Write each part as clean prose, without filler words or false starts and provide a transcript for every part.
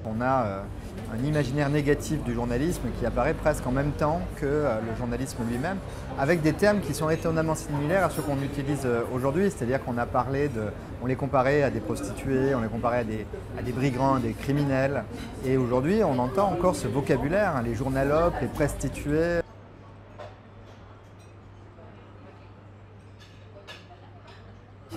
On a un imaginaire négatif du journalisme qui apparaît presque en même temps que le journalisme lui-même, avec des termes qui sont étonnamment similaires à ceux qu'on utilise aujourd'hui. C'est-à-dire qu'on a parlé on les comparait à des prostituées, on les comparait à des brigands, à des criminels. Et aujourd'hui, on entend encore ce vocabulaire, hein, les journalopes, les prostituées.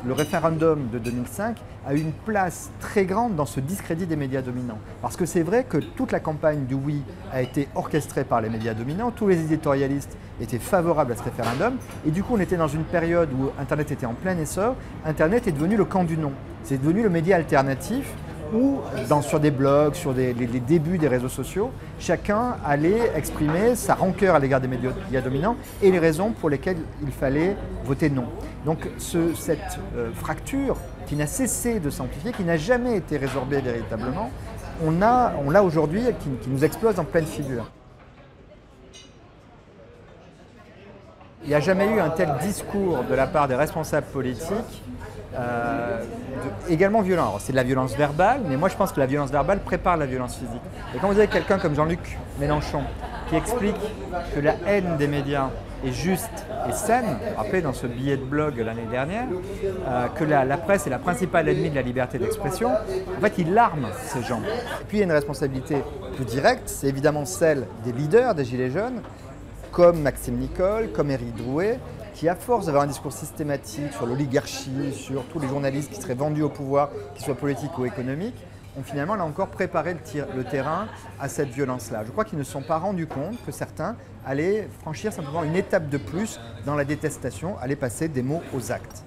Le référendum de 2005 a eu une place très grande dans ce discrédit des médias dominants. Parce que c'est vrai que toute la campagne du oui a été orchestrée par les médias dominants, tous les éditorialistes étaient favorables à ce référendum, et du coup on était dans une période où Internet était en plein essor. Internet est devenu le camp du non, c'est devenu le média alternatif où, sur des blogs, sur les débuts des réseaux sociaux, chacun allait exprimer sa rancœur à l'égard des médias dominants et les raisons pour lesquelles il fallait voter non. Donc cette fracture qui n'a cessé de s'amplifier, qui n'a jamais été résorbée véritablement, on l'a aujourd'hui qui nous explose en pleine figure. Il n'y a jamais eu un tel discours de la part des responsables politiques également violent. C'est de la violence verbale, mais moi je pense que la violence verbale prépare la violence physique. Et quand vous avez quelqu'un comme Jean-Luc Mélenchon qui explique que la haine des médias est juste et saine, rappelez dans ce billet de blog l'année dernière, que la presse est la principale ennemie de la liberté d'expression, en fait il arme ces gens. Et puis il y a une responsabilité plus directe, c'est évidemment celle des leaders des Gilets jaunes, comme Maxime Nicole, comme Éric Drouet, qui à force d'avoir un discours systématique sur l'oligarchie, sur tous les journalistes qui seraient vendus au pouvoir, qu'ils soient politiques ou économiques, ont finalement là encore préparé le terrain à cette violence-là. Je crois qu'ils ne se sont pas rendus compte que certains allaient franchir simplement une étape de plus dans la détestation, allaient passer des mots aux actes.